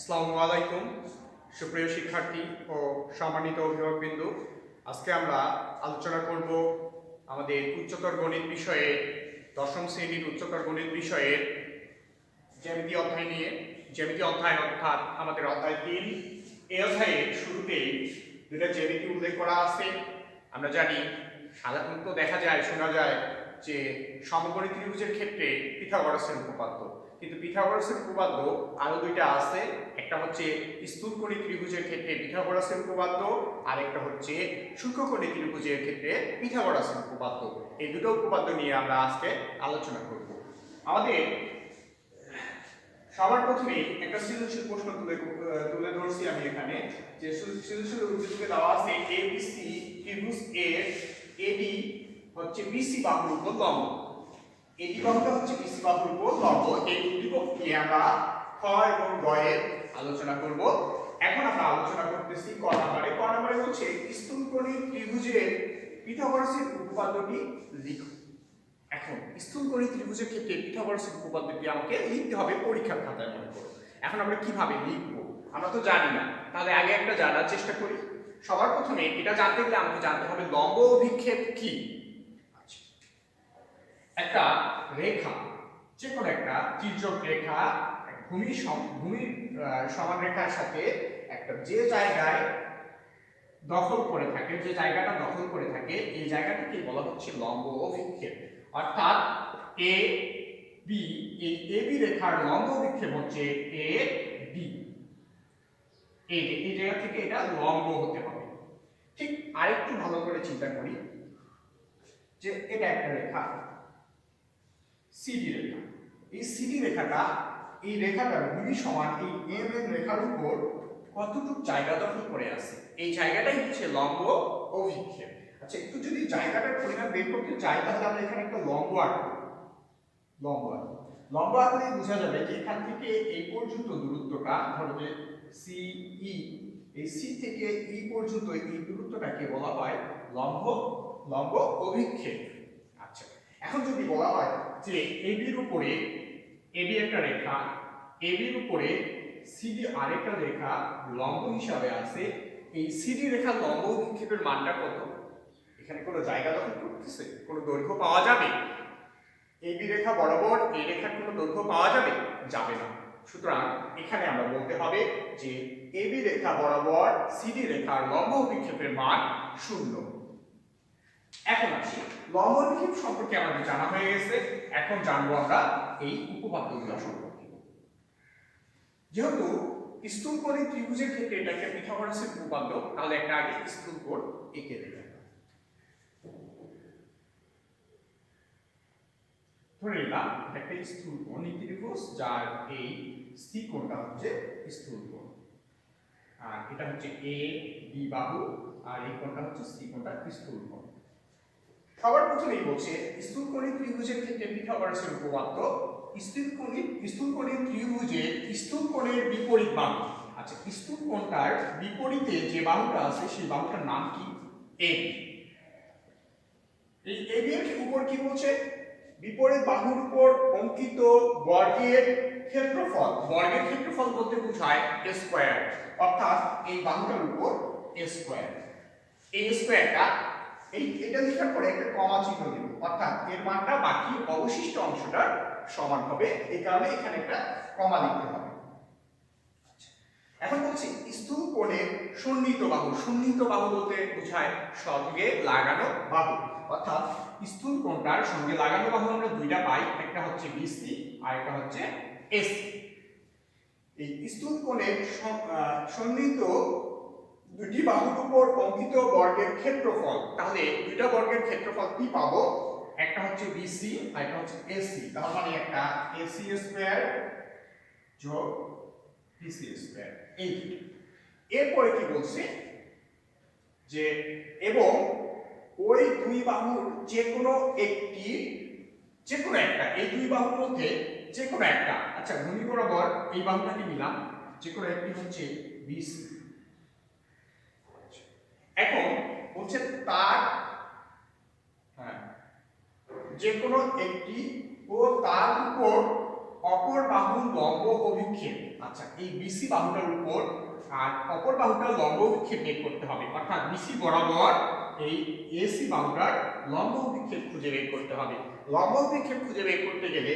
আসসালামু আলাইকুম সুপ্রিয় শিক্ষার্থী ও সম্মানিত অভিভাবকবৃন্দ। আজকে আমরা আলোচনা করব আমাদের উচ্চতর গণিত বিষয়ে দশম শ্রেণীর উচ্চতর গণিত বিষয়ের জ্যামিতি অধ্যায় নিয়ে। জ্যামিতি অধ্যায় অর্থাৎ আমাদের অধ্যায় 3। এই অধ্যায়ের শুরুতেই দুটো জ্যামিতি উল্লেখ করা আছে। আমরা জানি সাধারণত দেখা যায় শোনা যায় যে সমকোণী ত্রিভুজের ক্ষেত্রে পিথাগোরাসের উপপাদ্য, কিন্তু পিথাগোরাসের উপপাদ্য আরো দুইটা আছে। একটা হচ্ছে স্থূলকোণী ত্রিভুজের ক্ষেত্রে পিথাগোরাসের উপপাদ্য, আর একটা হচ্ছে সূক্ষ্মকোণী ত্রিভুজের ক্ষেত্রে পিথাগোরাসের উপপাদ্য। এই দুটো উপপাদ্য নিয়ে আমরা আজকে আলোচনা করব। আমাদের সবার প্রথমে একটা সৃজনশীল প্রশ্ন তুলে ধরছি আমি এখানে, যে সৃজনশীল উদ্দীপকে দেওয়া আছে এবিসি ত্রিভুজ এর এডি হচ্ছে বিসি বাহুর উপর লম্ব। এডি বাহুটা হচ্ছে বিসি বাহুর উপর লম্ব। এই উদ্দীপক নিয়ে আমরা খ এবং গ এর আলোচনা করব। এখন আমরা আলোচনা করতেছি ক নম্বরে। ক নম্বরে হচ্ছে স্থূলকোণী ত্রিভুজের পিথাগোরাসের উপপাদ্যটি লিখো। এখন স্থূলকোণী ত্রিভুজের ক্ষেত্রে পিথাগোরাসের উপপাদ্যটি আমাকে লিখতে হবে পরীক্ষার খাতায়, মনে করো। এখন আমরা কিভাবে লিখব আমরা তো জানি না, তাহলে আগে একটা জানার চেষ্টা করি। সবার প্রথমে এটা জানতে গেলে আমাকে জানতে হবে লম্ব অভিক্ষেপ কি। একটা রেখা, যে কোনো একটা তির্যক রেখা ভূমির সমান রেখার সাথে একটা যে জায়গায় দখল করে থাকে, যে জায়গাটা দখল করে থাকে, এই জায়গাটাকে বলা হচ্ছে লম্ব অভিক্ষেপ। অর্থাৎ এ বি, এই এ বি রেখার লম্ব অভিক্ষেপ হচ্ছে এ বি। এই জায়গা থেকে এটা লম্ব হতে হবে। ঠিক আরেকটু ভালো করে চিন্তা করি, যে এটা একটা রেখা সিডি রেখা। এই সিডি রেখাটা, এই রেখাটার ভূমি সমান এই এম এন রেখার উপর কতটুকু জায়গা দখল করে আছে, এই জায়গাটাই হচ্ছে লম্ব অভিক্ষেপ। আচ্ছা, একটু যদি জায়গাটার পরিমাণ বের করতে চাই, তাহলে আমরা এখানে একটা লম্ব আঁকবো। লম্ব আঁকলে বোঝা যাবে যে এখান থেকে এই পর্যন্ত দূরত্বটা, ধরো যে সি ই, এই সি থেকে ই পর্যন্ত এই দূরত্বটাকে বলা হয় লম্ব অভিক্ষেপ। আচ্ছা, এখন যদি বলা হয় যে এবির উপরে, এবি একটা রেখা, এবির উপরে সিডি আরেকটা রেখা লম্ব হিসাবে আছে, এই সিডি রেখার লম্ব অভিক্ষেপের মানটা কত? এখানে কোনো জায়গা দখল করতেছে? কোনো দৈর্ঘ্য পাওয়া যাবে? এবি রেখা বরাবর এই রেখার কোনো দৈর্ঘ্য পাওয়া যাবে? যাবে না। সুতরাং এখানে আমরা বলতে হবে যে এবি রেখা বরাবর সিডি রেখার লম্ব অভিক্ষেপের মান 0। এখন আসি, লম্ব অভিক্ষেপ সম্পর্কে আমাদের জানা হয়ে গেছে। এখন জানবো আমরা এই উপপাদ্যগুলো সম্পর্কে। যেহেতু স্থূলকোণী ত্রিভুজের ক্ষেত্রে এটা একটা পিথাগোরাসের উপপাদ্য, তাহলে একটা আগে স্থূলকোণ এঁকে দেবে। ধরে নিলাম এটা একটা স্থূলকোণী ত্রিভুজ, যার এই সি কোণটা হচ্ছে স্থূলকোণ, আর এটা হচ্ছে এ বি বাহু, আর এই কোণটা হচ্ছে সি কোণটা স্থূলকোণ। সবার প্রথমেই বলছে স্থূলকোণী ত্রিভুজের ক্ষেত্রে পিথাগোরাসের উপপাদ্য। স্থূলকোণী ত্রিভুজের স্থূলকোণের বিপরীত বাহু। আচ্ছা, স্থূলকোণটার বিপরীতে যে বাহুটা আছে সেই বাহুটার নাম কি? এবি। এই এবি এর উপর কি বলছে? বিপরীত বাহুর উপর অঙ্কিত বর্গের ক্ষেত্রফল। বর্গের ক্ষেত্রফল বলতে বোঝায় স্কয়ার, অর্থাৎ এই বাহুটার উপর স্কয়ার। এই স্কয়ারটা, এটা লেখার পরে একটা কমা চিহ্ন দেব, অর্থাৎ এর মানটা বাকি অবশিষ্ট অংশটার সমান হবে। এই কারণে এখানে একটা কমা লিখতে হবে। এখন বলছি স্থূলকোণের সন্নিহিত বাহু। সন্নিহিত বাহু বলতে বোঝায় সঙ্গে লাগানো বাহু, অর্থাৎ স্থূলকোণটার সঙ্গে লাগানো বাহু আমরা দুইটা পাই, একটা হচ্ছে বিসি আর একটা হচ্ছে এসি। এই স্থূলকোণের সন্নিহিত দুটি বাহুর উপর অঙ্কিত বর্গের ক্ষেত্রফল, তাহলে দুইটা বর্গের ক্ষেত্রফল কি পাবো? একটা হচ্ছে বিসি আর একটা হচ্ছে এসি, তার মানে একটা এসি স্কয়ার যোগ বিসি স্কয়ার। এই এরপরে কি বলছে যে এবং ওই দুই বাহুর যে কোনো একটা, এই দুই বাহুর মধ্যে যে কোনো একটা, আচ্ছা ভূমি বরাবর এই বাহুটাকে নিলাম, যে কোনো একটি হচ্ছে বিসি। এখন বলছে তার যে কোনো একটি ও তার উপর অপর বাহুর লম্ব অভিক্ষেপ। আচ্ছা, এই বিসি বাহুটার উপর আর অপর বাহুটার লম্ব অভিক্ষেপ বের করতে হবে, অর্থাৎ বিসি বরাবর এই এসি বাহুটার লম্ব অভিক্ষেপ খুঁজে বের করতে হবে। লম্ব অভিক্ষেপ খুঁজে বের করতে গেলে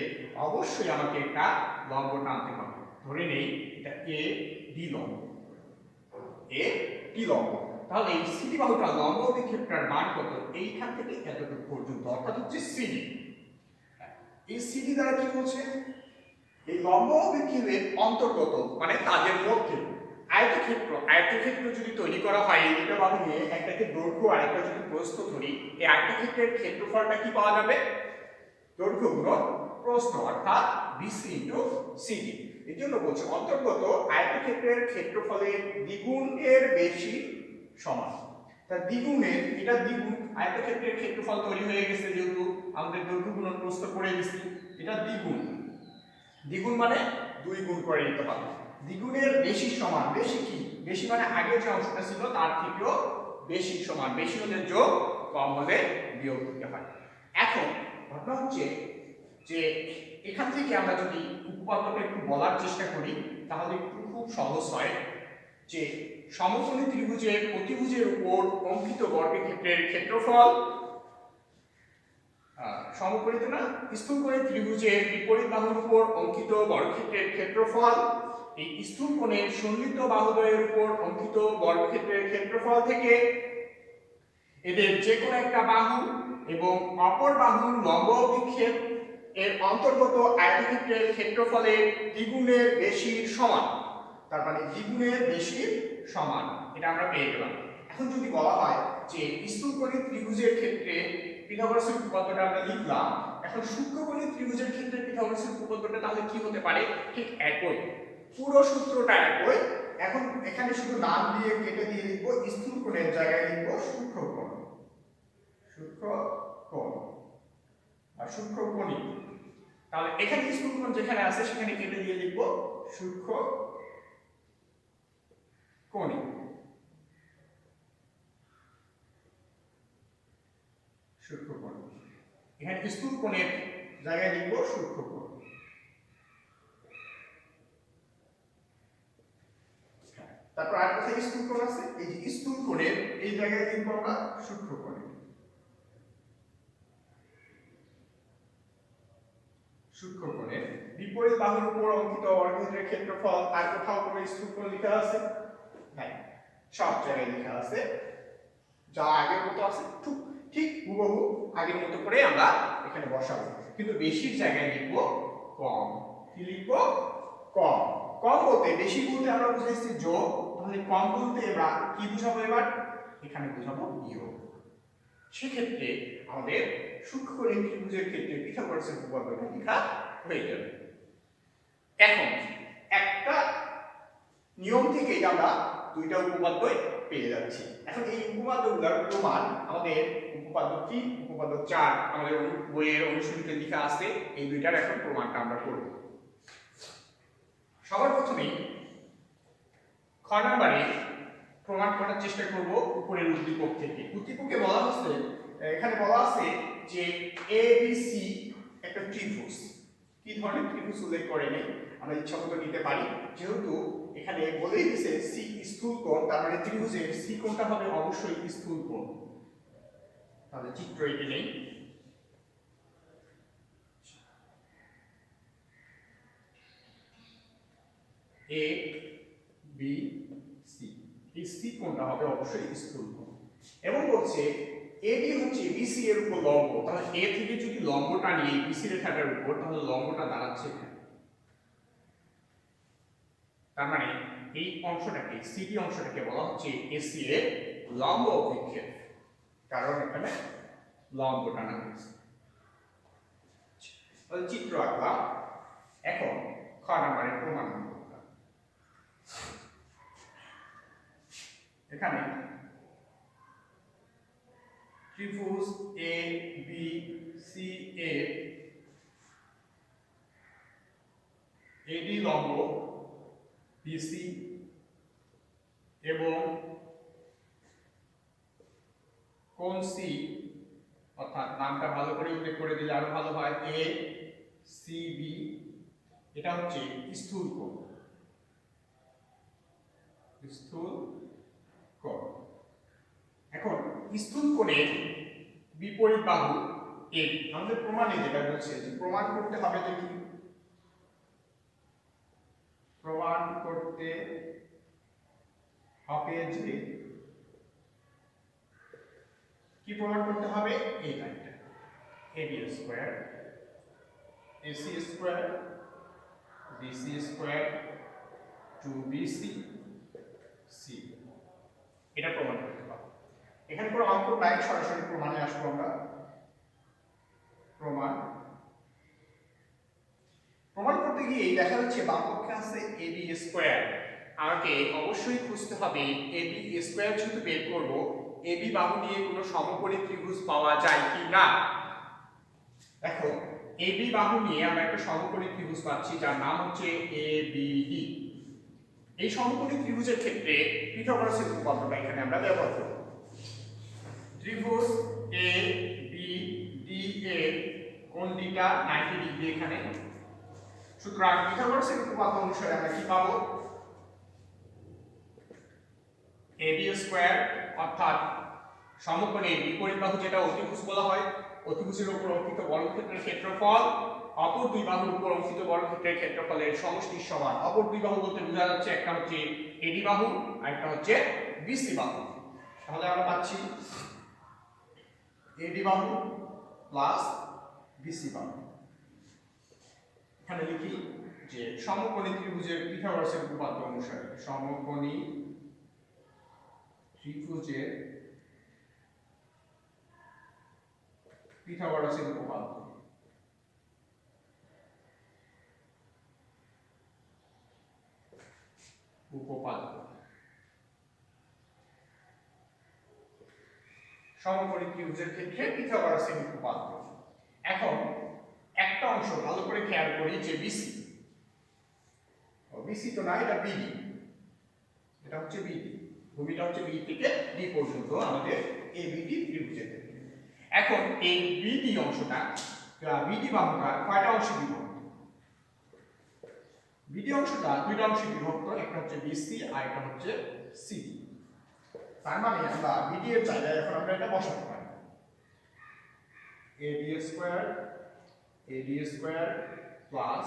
অবশ্যই আমাকে একটা লম্ব টানতে হবে। ধরে নেই এটা এ ডি লম্ব, এ ডি লম্ব। তাহলে এই সিডি বাহুটার লম্ব অভিক্ষেপটার মান কত? এইখান থেকে এতটুকু পর্যন্ত, অর্থাৎ হচ্ছে সিডি। এই সিডি দ্বারা কি বলছে? এই লম্ব অভিক্ষেপের অন্তর্গত মানে তাদের মধ্যে আয়তক্ষেত্র যদি তৈরি করা হয় এই দুটো বাহু নিয়ে, একটাকে দৈর্ঘ্য আর একটা যদি প্রস্থ ধরি, এই আয়তক্ষেত্রের ক্ষেত্রফলটা কি পাওয়া যাবে? দৈর্ঘ্য গুণন প্রস্থ, অর্থাৎ বিসি ইনটু সিডি। এই জন্য বলছে অন্তর্গত আয়তক্ষেত্রের ক্ষেত্রফলের দ্বিগুণের বেশি সমান। তা দ্বিগুণের, এটা দ্বিগুণ, আয়তক্ষেত্রের ক্ষেত্রফল তৈরি হয়ে গেছে যেহেতু আমাদের দৈর্ঘ্য গুণন প্রস্থ করে দিছি, এটা দ্বিগুণ। দ্বিগুণ মানে 2 গুণ করে নিতে হবে। দ্বিগুণের বেশি সমান, বেশি কি? বেশি মানে আগের যে অংশটা ছিল তার থেকেও বেশি সমান। বেশি হলে যোগ, কম হলে বিয়োগ দিতে হয়। এখন ঘটনা হচ্ছে যে এখান থেকে আমরা যদি উপপাদ্যটা একটু বলার চেষ্টা করি তাহলে একটু খুব সহজ হয়। যে সমকোণী ত্রিভুজের প্রতিভুজের উপর অঙ্কিত বর্গক্ষেত্রের ক্ষেত্রফল, সমকোণিত না, স্থূলকোণী ত্রিভুজের বিপরীত বাহুর উপর অঙ্কিত বর্গক্ষেত্রের ক্ষেত্রফল, এই স্থূলকোণের সন্নিহিত বাহুদ্বয়ের উপর অঙ্কিত বর্গক্ষেত্রের ক্ষেত্রফল থেকে এদের যে কোনো একটা বাহু এবং অপর বাহুর লম্ব অভিক্ষেপ এর অন্তর্গত আয়তক্ষেত্রের ক্ষেত্রফলের দ্বিগুণের বেশির সমান। তার মানে দ্বিগুণের বেশির সমান, এটা আমরা পেয়ে গেলাম। এখন যদি বলা হয় যে স্থূলকোণী ত্রিভুজের ক্ষেত্রে পিথাগোরাসের উপপাদ্যটা আমরা লিখলাম, এখন সূক্ষ্মকোণী ত্রিভুজের ক্ষেত্রে পিথাগোরাসের উপপাদ্যটা তাহলে কি হতে পারে? ঠিক একই, পুরো সূত্রটা একই। এখন এখানে শুধু নাম দিয়ে কেটে দিয়ে লিখবো, স্থূলকোণের জায়গায় লিখবো সূক্ষ্মকোণ, সূক্ষ্মকোণ আর সূক্ষ্মকোণী। তাহলে এখানে স্থূলকোণ যেখানে আছে সেখানে কেটে দিয়ে লিখবো সূক্ষ্মকোণী। সূক্ষ্মকোণ, এখানে স্থূলকোণের জায়গায় লিখবো সূক্ষ্মকোণ। তারপর আর কোথায় স্থূলকোণ আছে? এই যে স্থূলকোণের এই জায়গায় লিখবো আমরা সূক্ষ্মকোণ। সূক্ষ্মকোণের বিপরীত বাহুর উপর অঙ্কিত বর্গক্ষেত্রের ক্ষেত্রফল, আর কোথাও কোনো স্থূলকোণ লেখা আছে? নাই, সব জায়গায় লেখা আছে যা আগের মতো আছে, ঠিক হুবহু আগের মতো করে আমরা এখানে বসাবো, কিন্তু বেশির জায়গায় লিখবো কম। কি লিখবো? কম। কম বলতে, বেশি বলতে আমরা বুঝাইছি যোগ, তাহলে কম বলতে আমরা কি বুঝাবো এবার? এখানে বুঝাবো বিয়োগ। সেক্ষেত্রে আমাদের সূক্ষ্মকোণী ত্রিভুজের ক্ষেত্রে পিথাগোরাসের উপপাদ্যটা লেখা হয়ে যাবে। এখন একটা নিয়ম থেকে আমরা দুইটা উপপাদ্যই পেয়ে যাচ্ছি। এখন এই উপপাদ্যগুলোর প্রমাণ আমাদের উপপাদ্য কি, উপপাদ্য 4 আমাদের বইয়ের অনুশীলনীতে লেখা আছে। এই দুইটার এখন প্রমাণটা আমরা করব। সবার প্রথমেই খ নম্বরে প্রমাণ করার চেষ্টা করব উপরের উদ্দীপক থেকে। উদ্দীপকে বলা হচ্ছে, এখানে বলা আছে যে এবিসি একটা ত্রিভুজ। কি ধরনের ত্রিভুজ উল্লেখ করে নেই, আমরা ইচ্ছামতো নিতে পারি। যেহেতু এখানে বলেই দিয়েছে সি স্থূলকোণ, তার মানে ত্রিভুজের সি কোণটা হবে অবশ্যই স্থূলকোণ। তাহলে চিত্র এঁকে নেই। এ বি সি, এই সি কোণটা হবে অবশ্যই স্থূলকোণ। এবং বলছে এডি হচ্ছে বিসি এর উপর লম্ব, তাহলে এ থেকে যদি লম্বটা নিয়ে বিসি রেখাটার উপর, তাহলে লম্বটা দাঁড়াচ্ছে এখানে। তার মানে এই অংশটাকে, সিডি অংশটাকে বলা হচ্ছে এসি এর লম্ব অভিক্ষেপ, কারণ এখানে লম্ব টানা হয়েছে। তাহলে চিত্র আঁকলাম। এখন খ নম্বরের প্রমাণ করলাম। এখানে ত্রিভুজ এ বি সি এর এডি লম্ব বিসি এবং কোণ সি, অর্থাৎ নামটা ভালো করে উল্লেখ করে দিলে আরো ভালো হয়, এ সি বি এটা হচ্ছে স্থূল কোণ। স্থূল কোণ। এখন স্থূল কোণের বিপরীত বাহু এ আমাদের প্রমাণে যেটা বলছে যে প্রমাণ করতে হবে, দেখি প্রমাণ করতে হবে যে কি প্রমাণ করতে হবে, এই লাইনটা AB square AC square BC square 2BC C এটা প্রমাণ করতে হবে। এখানে কোনো অঙ্ক নাই, সরাসরি প্রমাণে আসবো আমরা। প্রমাণ করতে গিয়ে দেখা যাচ্ছে বাম পক্ষে আছে AB স্কয়ার, আমাকে অবশ্যই খুঁজতে হবে AB স্কয়ার যেহেতু বের করব AB বাহু দিয়ে কোনো সমকোণী ত্রিভুজ পাওয়া যায় কি না। দেখো AB বাহু নিয়ে আমরা একটা সমকোণী ত্রিভুজ পাচ্ছি যার নাম হচ্ছে ABD। এই সমকোণী ত্রিভুজের ক্ষেত্রে পিথাগোরাসের উপপাদ্যটা এখানে আমরা ব্যবহার করব। ত্রিভুজ ABD এর কোণ দিকটা 90 ডিগ্রি এখানে, সুতরাং পিথাগোরাসের উপপাদ্য অনুসারে আমরা কি পাবো, AB স্কয়ার অর্থাৎ সমকোণের বিপরীত বাহু যেটা অতিভুজ বলা হয়, অতিভুজের উপর অঙ্কিত বর্গক্ষেত্রের ক্ষেত্রফল অপর দুই বাহুর উপর অঙ্কিত বর্গক্ষেত্রের ক্ষেত্রফলের সমষ্টির সমান। অপর দুই বাহু বলতে বোঝা যাচ্ছে একটা হচ্ছে AD বাহু আর একটা হচ্ছে BC বাহু। তাহলে আমরা পাচ্ছি AD বাহু প্লাস BC বাহু। এখানে লিখি যে সমকোণী ত্রিভুজের পিথাগোরাসের উপপাদ্য অনুসারে, সমকোণী ত্রিভুজের পিথাগোরাসের উপপাদ্য সমকোণী ত্রিভুজের ক্ষেত্রে পিথাগোরাসের উপপাদ্য। এখন একটা অংশ ভালো করে খেয়াল করি যে বিসি, বিসি তো না, এটা বিডি, এটা হচ্ছে বিডি, ভূমিটা হচ্ছে বি থেকে ডি পর্যন্ত আমাদের এবিডি ত্রিভুজের ক্ষেত্রে। এখন এই বিডি অংশটা, বিডি বাহুটা কয়টা অংশে বিভক্ত? বিডি অংশটা দুইটা অংশে বিভক্ত, একটা হচ্ছে বিসি আর একটা হচ্ছে সিডি। তার মানে আমরা বিডি এর জায়গায় এখন আমরা এটা বসাতে পারি, এডি স্কয়ার প্লাস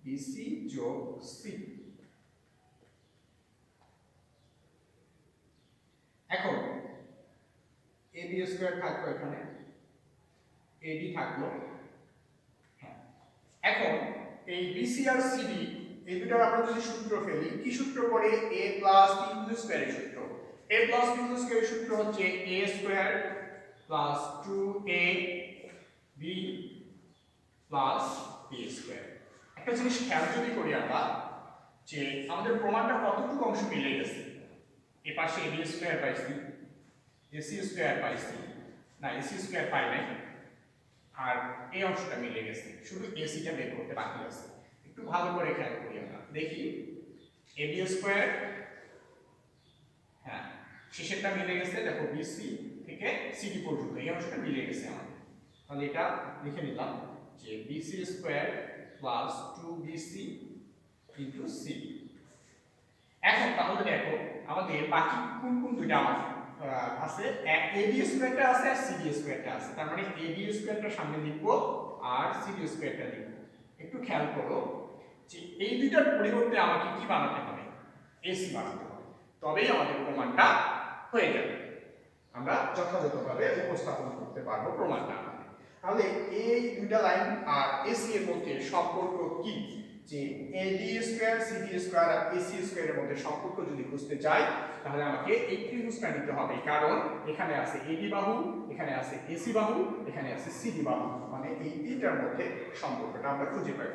বিসি যোগ সি। এখন এবি স্কয়ার থাকলো এখানে, এডি থাকলো। এখন এই বিসি আর সিডি এই দুটোর আমরা যদি সূত্র ফেলি, কি সূত্র পড়ে? a প্লাস b হোল স্কয়ারের সূত্র। a প্লাস b হোল স্কয়ারের সূত্র হচ্ছে a square plus 2ab plus b square. একটা জিনিস খেয়াল যদি করি আমরা যে আমাদের প্রমাণটা কতটুকু অংশ মিলে গেছে। এই পাশে ab স্কয়ার পাইছি, ac স্কয়ার পাইছি, না ac স্কয়ার পাই নাই, আর এই অংশটা মিলে গেছে, শুধু এসিটা বের করতে বাকি আছে। একটু ভালো করে খেয়াল করি আমরা, দেখি এবি স্কয়ার, হ্যাঁ শেষেরটা মিলে গেছে, দেখো বিসি থেকে সিডি পর্যন্ত এই অংশটা মিলে গেছে আমাদের। তাহলে এটা লিখে নিলাম যে বিসি স্কয়ার প্লাস 2বিসি ইনটু সি। এখন তাহলে দেখো আমাদের বাকি কোন কোন দুইটা আছে, এবি স্কয়ারটা আছে আর সিডি স্কয়ারটা আছে। তার মানে এবি স্কয়ারটা সামনে লিখব আর সিডি স্কয়ারটা লিখব। একটু খেয়াল করো যে এই দুইটার পরিবর্তে আমাকে কি বানাতে হবে? এসি বানাতে হবে, তবেই আমাদের প্রমাণটা হয়ে যাবে, আমরা যথাযথভাবে উপস্থাপন করতে পারবো প্রমাণটা। তাহলে এই দুইটা লাইন আর এসি এর মধ্যে সম্পর্ক কি, যে এডি স্কয়ার সিডি স্কয়ার আর এসি স্কয়ারের মধ্যে সম্পর্ক যদি খুঁজতে চাই তাহলে আমাকে এই ত্রিভুজটা নিতে হবে, কারণ এখানে আছে এডি বাহু, এখানে আছে এসি বাহু, এখানে আছে সিডি বাহু, মানে এই তিনটার মধ্যে সম্পর্কটা আমরা খুঁজে পাই।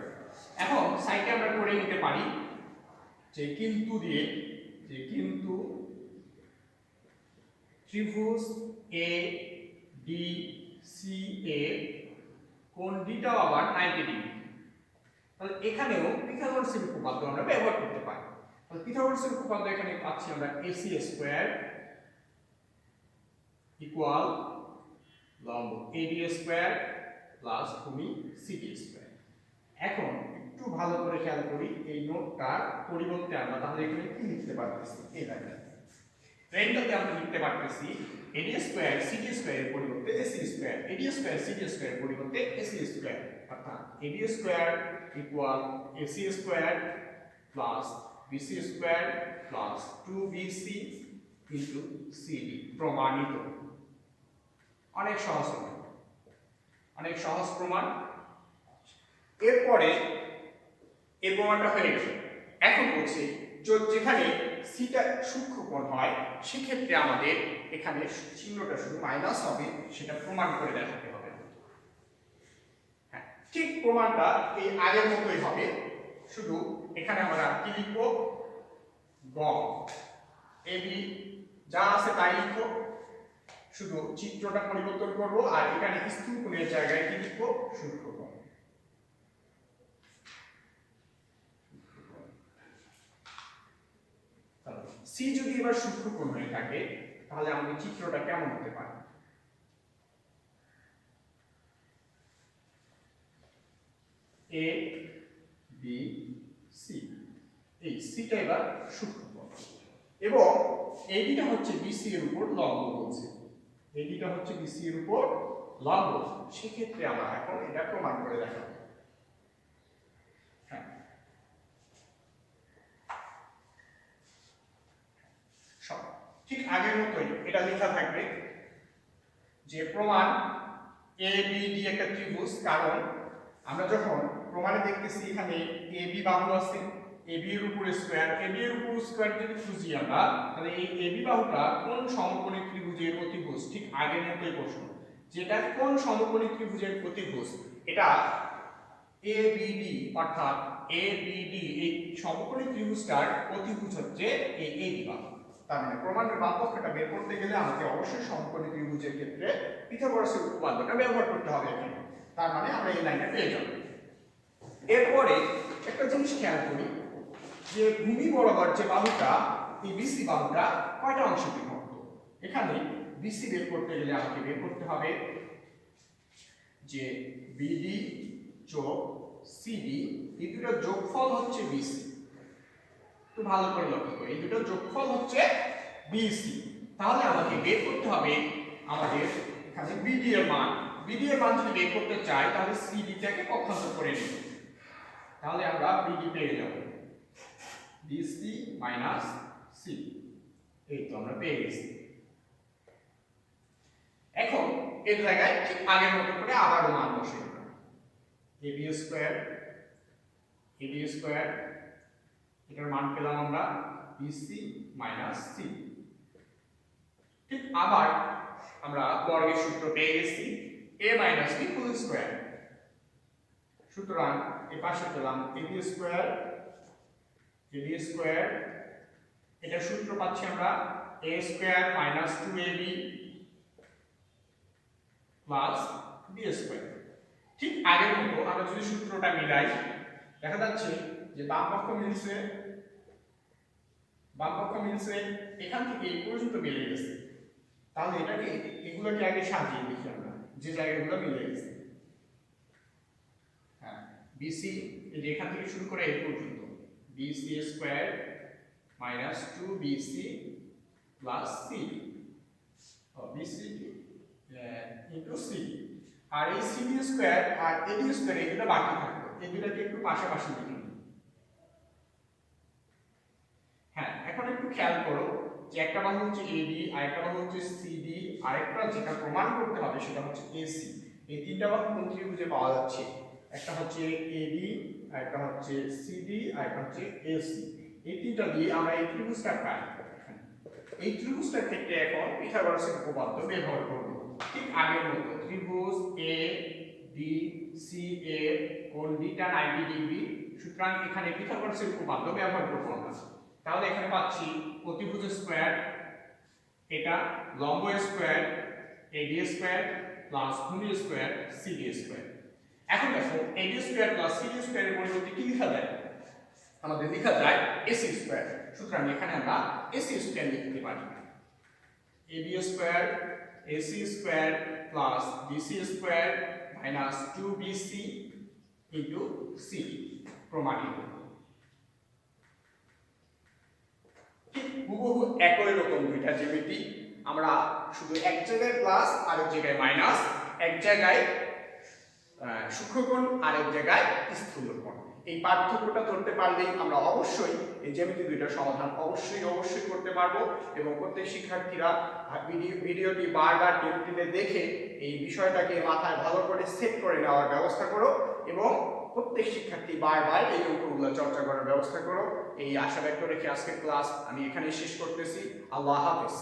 এখন সাইডে আমরা করে নিতে পারি যে কিন্তু দিয়ে, যে কিন্তু ত্রিভুজ এ ডি সি এ কোণ ডিটা আবার 90 ডিগ্রি। তাহলে এখানেও পিথাগোরাসের উপপাদ্য আমরা ব্যবহার করতে পারি। তাহলে পিথাগোরাসের উপপাদ্য এখানে পাচ্ছি আমরা এসি স্কয়ার ইকুয়াল লম্ব এডি স্কয়ার প্লাস ভূমি সিডি স্কয়ার। এখন একটু ভালো করে খেয়াল করি এই নোটটার পরিবর্তে আমরা তাহলে এখানে কি লিখতে পারতেছি এই লাইনটা ট্রেনটাতে আমরা লিখতে পারতেছি এডি স্কয়ার সিডি স্কয়ারের পরিবর্তে AC square AD square CD স্কয়ারের পরিবর্তে এসি স্কয়ার অর্থাৎ AD square equal AC square plus BC square plus 2bc into CD প্রমাণিত। অনেক সহজ প্রমাণ, অনেক সহজ প্রমাণ। এরপরে এই প্রমাণটা হয়ে গেল। এখন বলছি যেখানে সিটা সূক্ষ্মকোণ হয় সেক্ষেত্রে আমাদের এখানে চিহ্নটা শুধু মাইনাস হবে, সেটা প্রমাণ করে দেখাতে হবে। হ্যাঁ, ঠিক প্রমাণটা এই আগের মতোই হবে, শুধু এখানে আমরা কি লিখব, গ এবি যা আছে তাই লিখব, শুধু চিত্রটা পরিবর্তন করব আর এখানে স্থূলকোণের জায়গায় কি লিখব, সূক্ষ্মকোণ। সি যদি এবার সূক্ষ্মকোণ হয়ে থাকে তাহলে আমাদের চিত্রটা কেমন হতে পারে? এ বি সি, এই সিটা এবার সূক্ষ্মকোণ এবং এইটা হচ্ছে বিসি এর উপর লম্ব বলছে, এইটা হচ্ছে বিসি এর উপর লম্ব। সেক্ষেত্রে আমরা এখন এটা প্রমাণ করে দেখাবো। হ্যাঁ, ঠিক আগের মতোই এটা লেখা থাকবে যে প্রমাণ এ বি ডি একটা ত্রিভুজ, কারণ আমরা যখন প্রমাণে দেখতেছি এখানে এ বি বাহু আছে, এ বি এর উপর স্কয়ার, এ বি এর উপর স্কয়ার যদি খুঁজি আমরা তাহলে এই এ বি বাহুটা কোন সমকোণী ত্রিভুজের অতিভুজ? ঠিক আগের মতোই প্রশ্ন, যেটা কোন সমকোণী ত্রিভুজের অতিভুজ, এটা এ বি ডি অর্থাৎ এ বি ডি এই সমকোণী ত্রিভুজটার অতিভুজ হচ্ছে এই এ বি বাহু। তার মানে প্রমাণের বামপক্ষটা বের করতে গেলে আমাকে অবশ্যই সমকোণী ত্রিভুজের ক্ষেত্রে পিথাগোরাসের উপপাদ্যটা ব্যবহার করতে হবে এখানে। তার মানে আমরা এই লাইনটা পেয়ে যাব। এরপরে একটা জিনিস খেয়াল করি যে ভূমি বরাবর যে বাহুটা, এই বিসি বাহুটা কয়টা অংশে বিভক্ত? এখানে বিসি বের করতে গেলে আমাকে বের করতে হবে যে বিডি যোগ সিডি, এই দুটোর যোগফল হচ্ছে বিসি। একটু ভালো করে লক্ষ্য করি, এই দুটোর যোগফল হচ্ছে বিসি। তাহলে আমাকে বের করতে হবে আমাদের এখানে বিডি এর মান। বিডি এর মান যদি বের করতে চাই তাহলে সিডি টাকে পক্ষান্তর করে নিব, তাহলে আমরা বিডি পেয়ে যাব বিসি মাইনাস সি। এই তো আমরা পেয়ে গেছি। এখন এর জায়গায় ঠিক আগের মতো করে আবারও মান বসিয়ে দেব, এবি স্কয়ার এটার মান পেলাম আমরা বিসি মাইনাস সি। ঠিক আবার আমরা বর্গের সূত্র পেয়ে গেছি a minus b whole square. সুতরাং এই পাশে পেলাম এবি স্কয়ার, এটা সূত্র পাচ্ছি আমরা a square minus 2ab plus b square. ঠিক আগের মতো আমরা যদি সূত্রটা মিলাই দেখা যাচ্ছে যে বাম পক্ষ মিলছে এখান থেকে এই পর্যন্ত মিলে গেছে। তাহলে এটাকে এগুলোকে আগে সাজিয়ে দেখি আমরা যে জায়গাগুলো মিলে গেছে। হ্যাঁ, বিসি এই যে এখান থেকে শুরু করে এই পর্যন্ত BC square minus 2bc plus C, BC into C. আর এই সিডি স্কয়ার আর এডি স্কয়ার এগুলো বাকি থাকবে, এই দুটোকে একটু পাশাপাশি লিখে নিই। হ্যাঁ, এখন একটু খেয়াল করো যে একটা বাহু হচ্ছে এবি, আরেকটা বাহু হচ্ছে সিডি, আরেকটা যেটা প্রমাণ করতে হবে সেটা হচ্ছে এসি। এই তিনটা বাহু কোন ত্রিভুজে পাওয়া যাচ্ছে? একটা হচ্ছে এবি, আরেকটা হচ্ছে সিডি, আরেকটা হচ্ছে এসি। এই তিনটা দিয়ে আমরা এই ত্রিভুজটা পাই। এই ত্রিভুজটার ক্ষেত্রে এখন পিথাগোরাসের উপপাদ্য ব্যবহার করব। ঠিক আগের মতো ত্রিভুজ এ বি সি এর কোণ বিটা 90 ডিগ্রি, সুতরাং এখানে পিথাগোরাসের উপপাদ্য ব্যবহার করব আমরা। তাহলে এখানে পাচ্ছি অতিভুজ স্কয়ার, এটা লম্ব স্কয়ার এডি স্কয়ার প্লাস ভূমি স্কয়ার সিডি স্কয়ার। এখন দেখো এডি স্কয়ার প্লাস সিডি স্কয়ারের পরিবর্তে কি লেখা যায়? আমাদের লেখা যায় এসি স্কয়ার। সুতরাং এখানে আমরা এসি স্কয়ার লিখতে পারি AB square AC square plus BC square minus 2bc into C. প্রমাণিত। ঠিক হুবহু একই রকম দুইটা জ্যামিতি, আমরা শুধু এক জায়গায় প্লাস আর এক জায়গায় মাইনাস, এক জায়গায় সূক্ষ্মকোণ আর এক জায়গায় স্থূলকোণ, এই পার্থক্যটা ধরতে পারলেই আমরা অবশ্যই এই জ্যামিতি দুইটার সমাধান অবশ্যই করতে পারবো। এবং প্রত্যেক শিক্ষার্থীরা ভিডিওটি বারবার টেনে দেখে এই বিষয়টাকে মাথায় ভালো করে সেট করে নেওয়ার ব্যবস্থা করো এবং প্রত্যেক শিক্ষার্থী বারবার এই অঙ্কগুলো চর্চা করার ব্যবস্থা করো। এই আশা ব্যক্ত রেখে আজকের ক্লাস আমি এখানেই শেষ করতেছি। আল্লাহ হাফেজ।